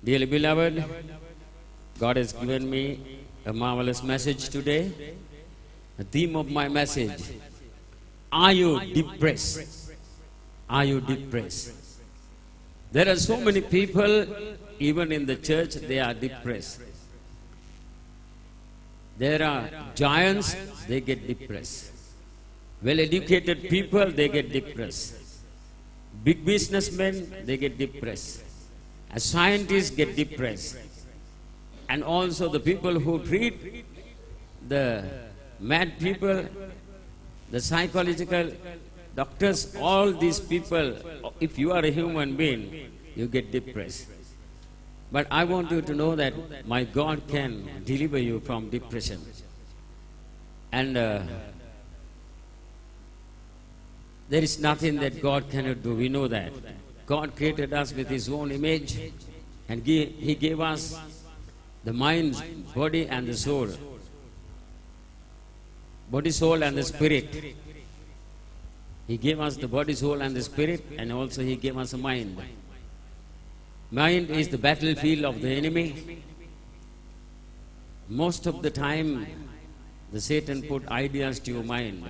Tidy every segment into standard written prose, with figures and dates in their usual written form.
Dearly beloved, God has given me a marvelous message today. The theme of my message: are you depressed? Are you depressed? There are so many people, even in the church, they are depressed. There are giants, they get depressed. Well-educated people, they get depressed. Big businessmen, they get depressed. As scientists get depressed. And also the people who treat the mad people, the psychological doctors, all these people, if you are a human being, you get depressed. But I want you to know that my God can deliver you from depression. And there is nothing that God cannot do. We know that. God created us with His own image, and He gave us the mind, body and the soul. Body, soul and the spirit. He gave us the body, soul and the spirit, and also He gave us a mind. Mind is the battlefield of the enemy. Most of the time, the Satan put ideas to your mind.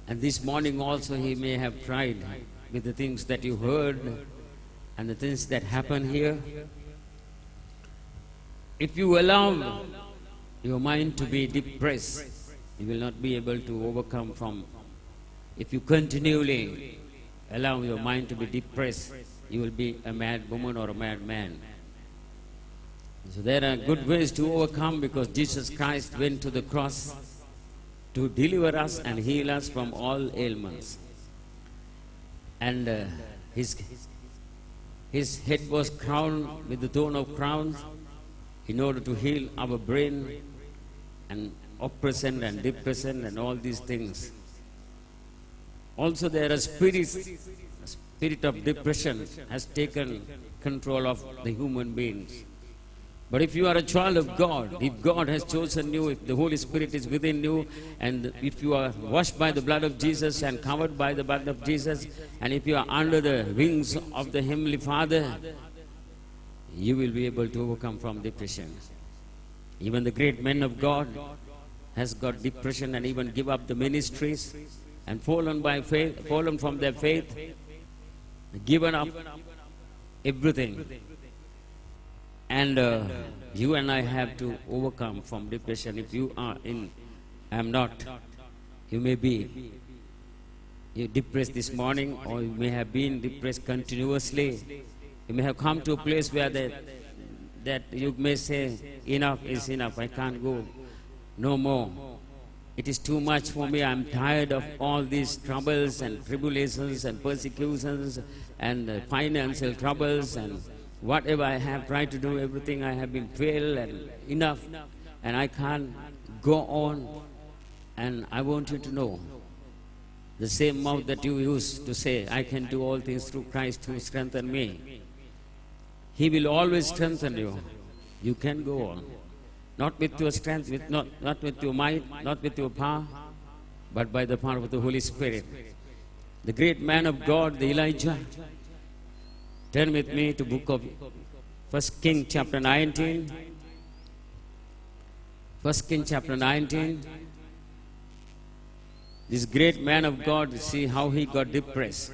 And this morning also he may have tried with the things that you heard and the things that happen here. If you allow your mind to be depressed, you will not be able to overcome from. If you continually allow your mind to be depressed, you will be a mad woman or a mad man. So there are good ways to overcome, because Jesus Christ went to the cross to deliver us and heal us from all ailments. And his head was crowned with the thorn of crowns in order to heal our brain and oppression and depression and all these things. Also there are spirits. The spirit of depression has taken control of the human beings. But if you are a child of God, if God has chosen you, if the Holy Spirit is within you, and if you are washed by the blood of Jesus and covered by the blood of Jesus, and if you are under the wings of the Heavenly Father, you will be able to overcome from depression. Even the great men of God has got depression and even give up the ministries and fallen from their faith, given up everything. And you and I have to overcome from depression. If you are I am not, you may be depressed this morning, or you may have been depressed continuously. You may have come to a place where that you may say, enough is enough, I can't go no more. It is too much for me. I'm tired of all these troubles and tribulations and persecutions and financial troubles, and whatever I have tried to do, everything I have been failed, and enough, and I can't go on. And I want you to know, the same mouth that you used to say, I can do all things through Christ who strengthens me, He will always strengthen you. You can go on. Not with your strength, not with your might, not with your power, but by the power of the Holy Spirit. The great man of God, the Elijah. Turn with me to book of 1 Kings chapter 19. 1 Kings chapter 19. This great man of God, see how he got depressed.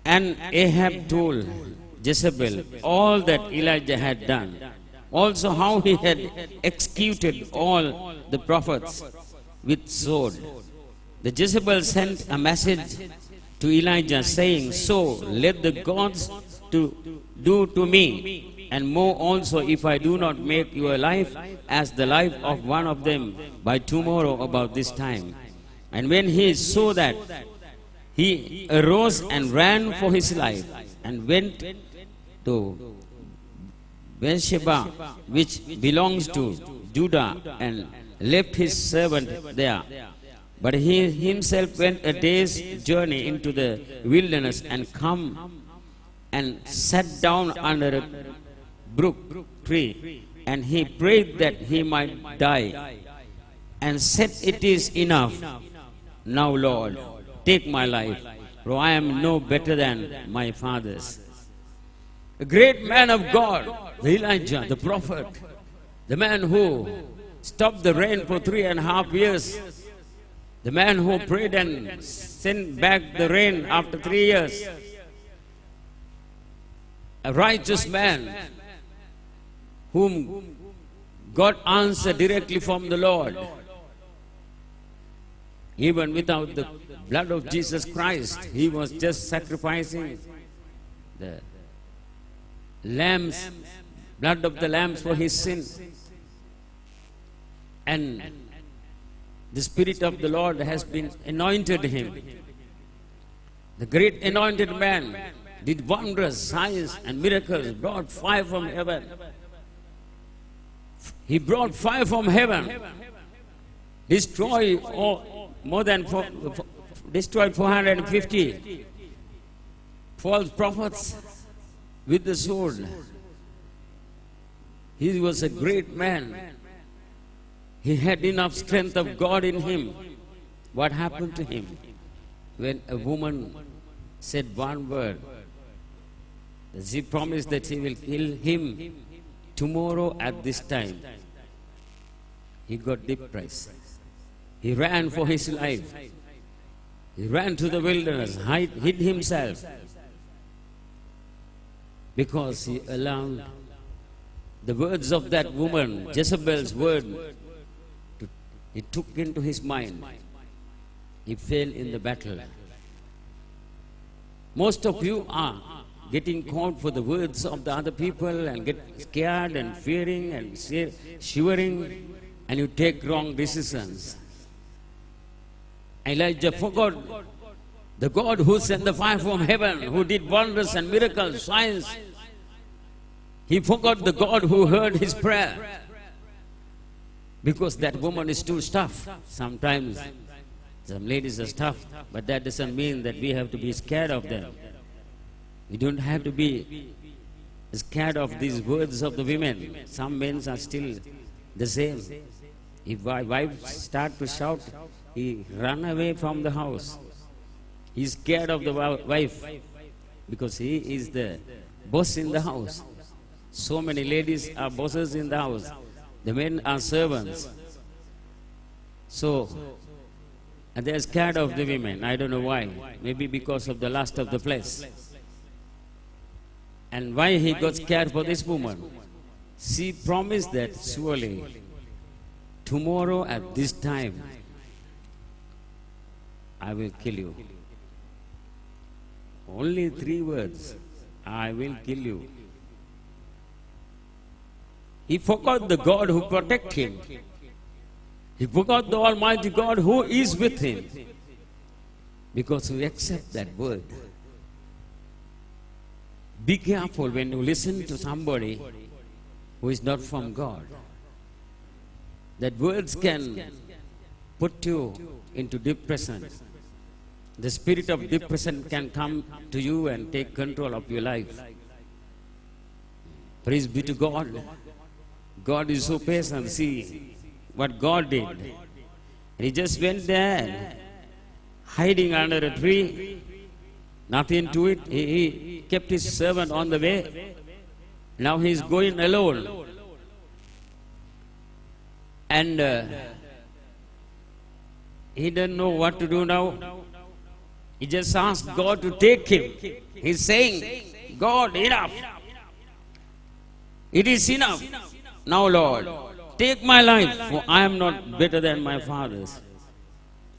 And Ahab told Jezebel all that Elijah had done. Also how he had executed all the prophets with sword. The Jezebel sent a message to Elijah saying, so let the gods do to me, and more also, if I do not make your life as the life of one of them by tomorrow about this time. And when he saw that, he arose and ran for his life and went to Beersheba, which belongs to Judah, and left his servant there. But he himself went a day's journey into the wilderness and come and sat down under a brook tree, and he prayed that he might die, and said, it is enough. Now, Lord, take my life, for I am no better than my fathers. A great man of God, the Elijah, the prophet, the man who stopped the rain for 3.5 years, the man who prayed and sent back the rain after 3 years, a righteous man whom God answered directly from the Lord. Even without the blood of Jesus Christ, he was just sacrificing the lambs, blood of the lambs for his sin. And the Spirit of the Lord has been anointed him. The great anointed man did wondrous signs and miracles, brought fire from heaven. He brought fire from heaven, destroyed destroyed 450 false prophets with the sword. He was a great man. He had enough strength of God in him. What happened to him? When a woman said one word, she promised that she will kill him tomorrow at this time. He got depressed. He ran for his life. He ran to the wilderness, hid himself, because he allowed the words of that woman, Jezebel's word, he took into his mind. He fell in the battle. Most of you are getting caught for the words of the other people and get scared and fearing and shivering, and you take wrong decisions. Elijah forgot the God who sent the fire from heaven, who did wonders and miracles, signs. He forgot the God who heard his prayer, because that woman is too tough. Sometimes some ladies are tough, but that doesn't mean that we have to be scared of them. We don't have to be scared of these words of the women. Some men are still the same. If my wife starts to shout, he run away from the house. He's scared of the wife because he is the boss in the house. So many ladies are bosses in the house. The men are servants. And they are scared of the women. I don't know why. Maybe because of the lust of the flesh. And why he got scared for this woman? She promised that surely tomorrow at this time I will kill you. Only 3 words. I will kill you. He forgot the God who protects him. He forgot the Almighty God who is with him. Because we accept that word. Be careful when you listen to somebody who is not from God. That words can put you into depression. The spirit of depression can come to you and take control of your life. Praise be to God. God is so patient. See what God did. And he just went there, hiding under a tree. Nothing to it. He kept his servant on the way. Now he is going alone. And he didn't know what to do now. He just asked God to take him. He's saying, God, enough. It is enough. Now, Lord, take my life, for I am not better than my fathers.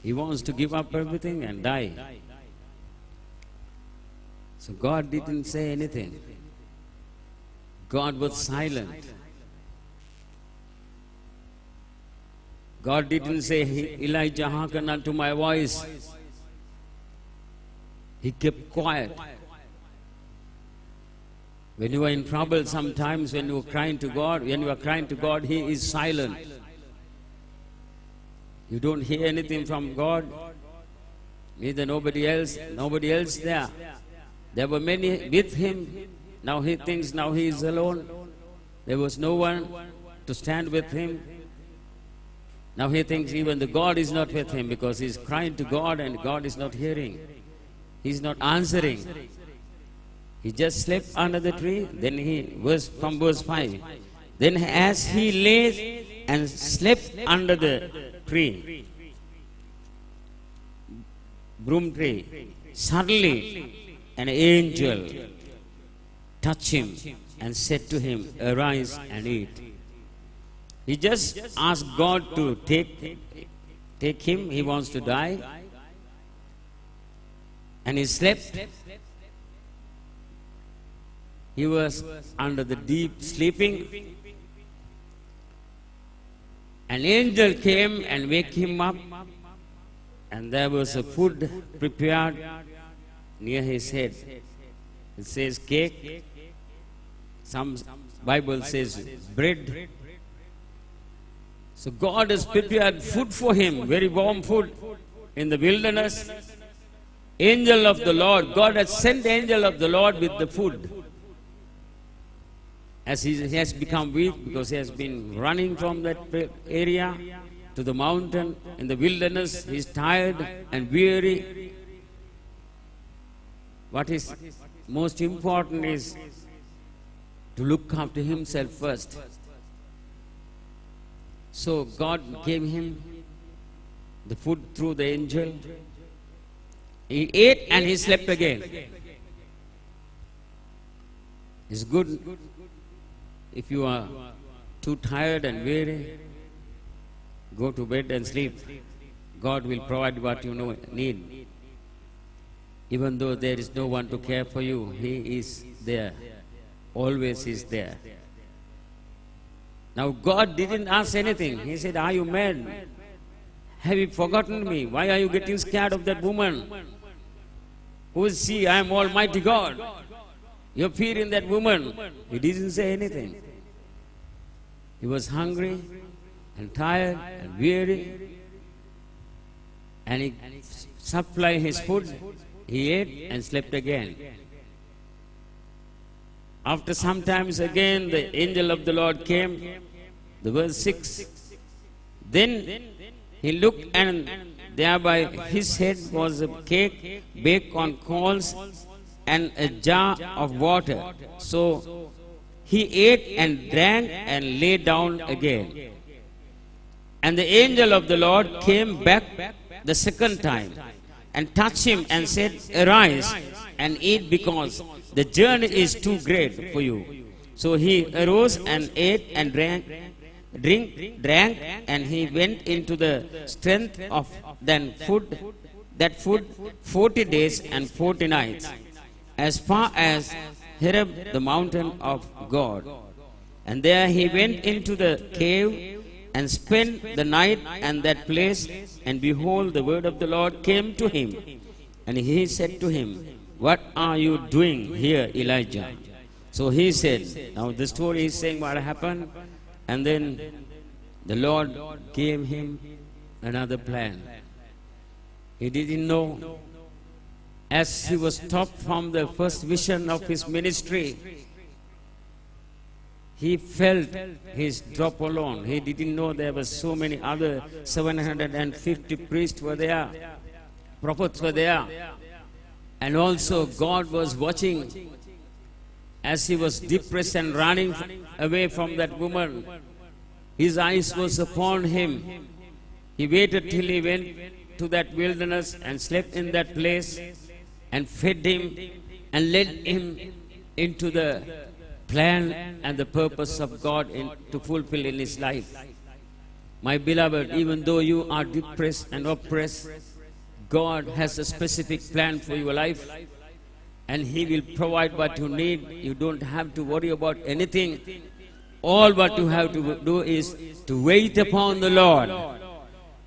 He wants to give up everything and die. So God didn't say anything. God was silent. God didn't say, Elijah, hearken unto my voice. He kept quiet. When you are in trouble, sometimes when you are crying to God, He is silent. You don't hear anything from God. Neither nobody else there. There were many with him. Now he thinks now he is alone. There was no one to stand with him. Now he thinks even the God is not with him because he is crying to God and God is not hearing. He's not answering. He just slept under the tree. Then from verse 5. Then as he lay and slept under the tree, broom tree, suddenly an angel touched him and said to him, "Arise and eat." He just asked God to take him. He wants to die. And he slept. He was under the deep sleeping. An angel came and woke him up, and there was a food prepared near his head. It says cake. Some Bible says bread. So God has prepared food for him, very warm food in the wilderness. Angel of the Lord, God has sent the angel of the Lord with the food. As he has become weak because he has been running from that area to the mountain in the wilderness, he is tired and weary. What is most important is to look after himself first. So God gave him the food through the angel. He ate and he slept again. It's good if you are too tired and weary, go to bed and sleep. God will provide what you need. Even though there is no one to care for you, He is there. Always is there. Now God didn't ask anything. He said, "Are you mad? Have you forgotten me? Why are you getting scared of that woman? Who is she? I am Almighty God. You fear in that woman." He didn't say anything. He was hungry and tired and weary, and he supplied his food. He ate and slept again. After some times again, the angel of the Lord came. The verse 6. Then he looked, and there by his head was a cake baked on coals and a jar of water. So he ate and drank and lay down again. And the angel of the Lord came back the second time and touched him and said, "Arise and eat, because the journey is too great for you." So he arose and ate and drank, and he went into the strength of that food 40 days and 40 nights, as far as Horeb, the mountain of God. And there he went into the cave and spent the night in that place. And behold, the word of the Lord came to him. And he said to him, "What are you doing here, Elijah?" So he said, now the story is saying what happened. And then the Lord gave him another plan. He didn't know. As he was stopped from the first vision of his ministry, he felt his drop alone. He didn't know there were so many other 750 priests were there, prophets were there. And also God was watching as he was depressed and running away from that woman. His eyes was upon him. He waited till he went to that wilderness and slept in that place and fed him and led him into the plan and the purpose of God to fulfill in his life. My beloved, even though you are depressed and oppressed, God has a specific plan for your life, and He will provide what you need. You don't have to worry about anything. All what you have to do is to wait upon the Lord,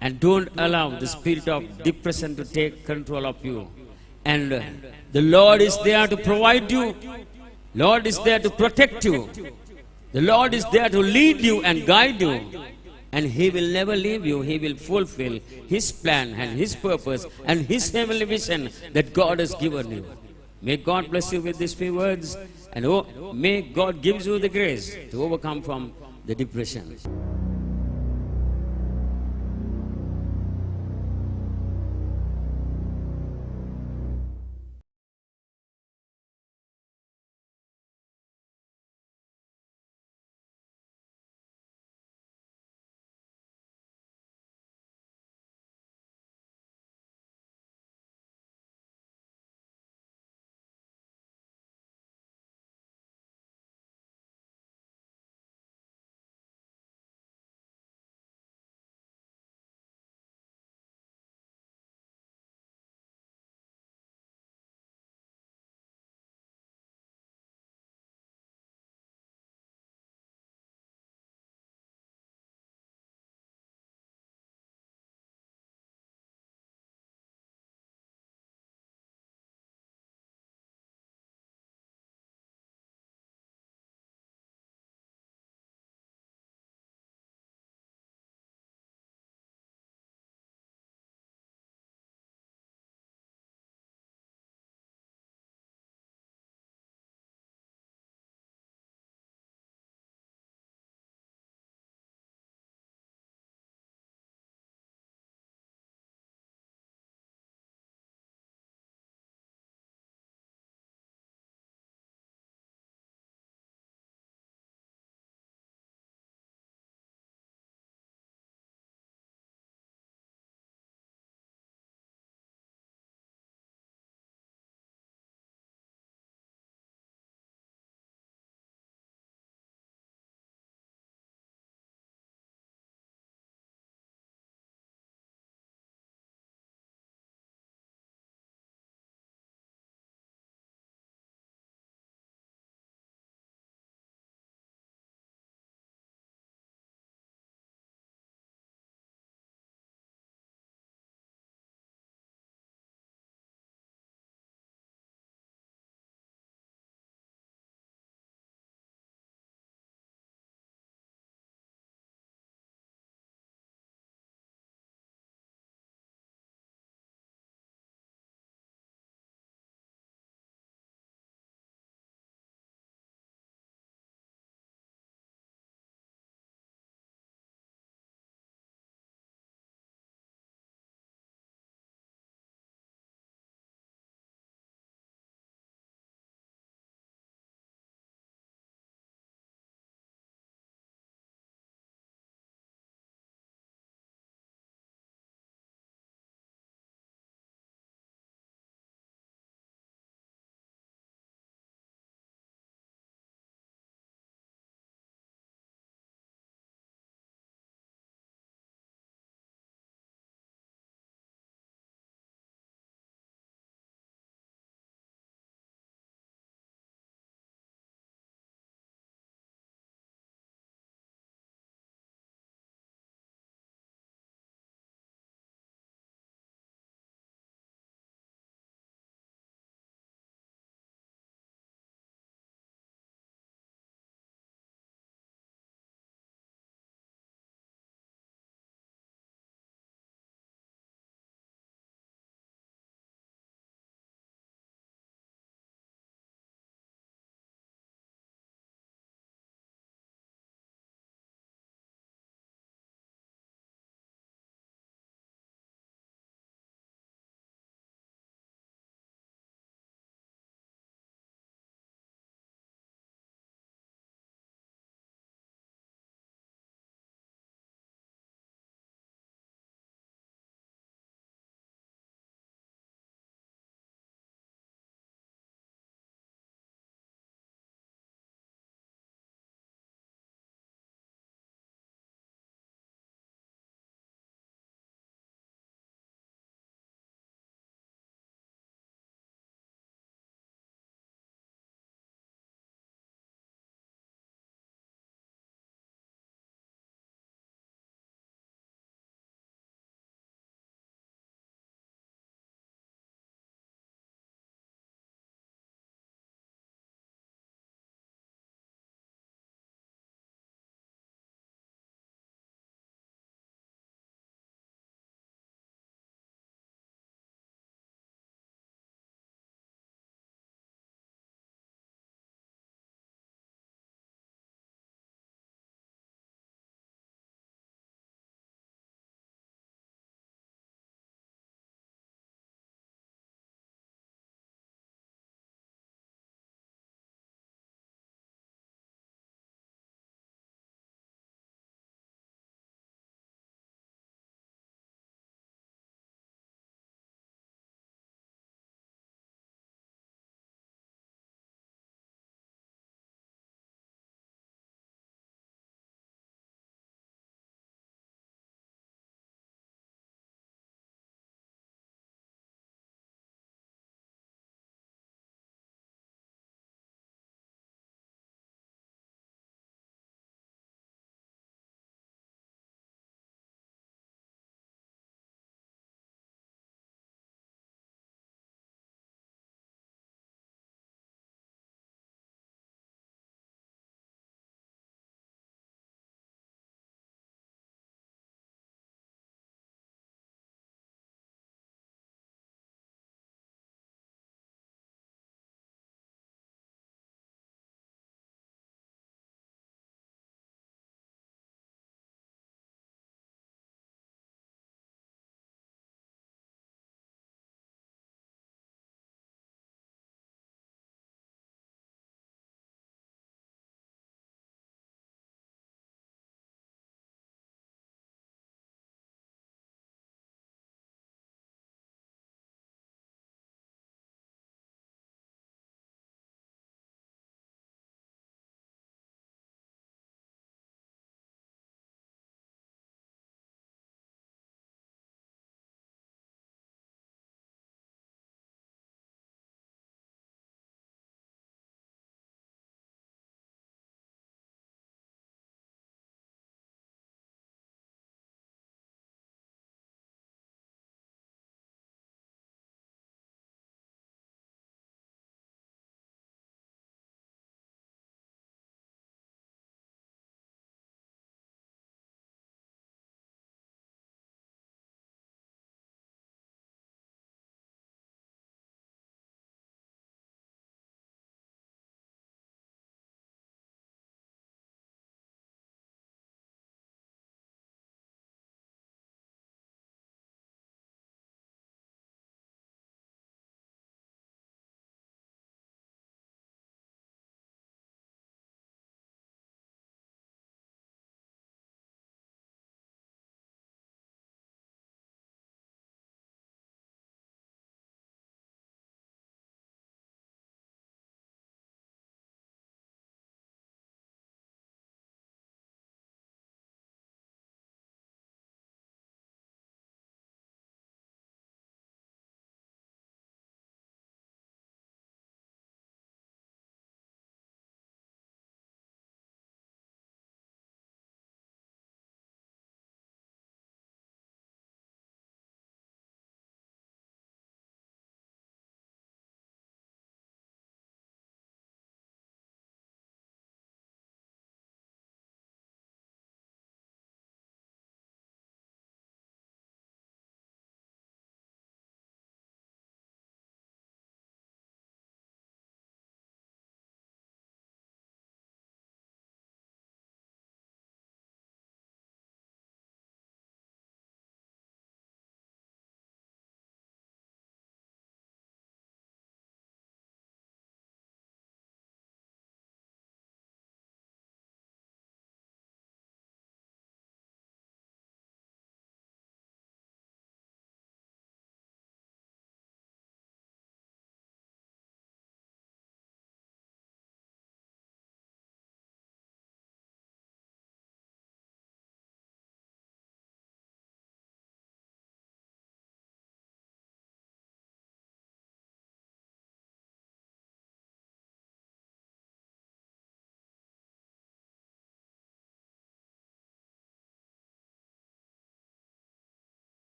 and don't allow the spirit of depression to take control of you. And the Lord is there to provide you. Lord is there to protect you. The Lord is there to lead you and guide you. And He will never leave you. He will fulfill His plan and His purpose and His heavenly vision that God has given you. May God bless you with these few words. And may God give you the grace to overcome from the depression.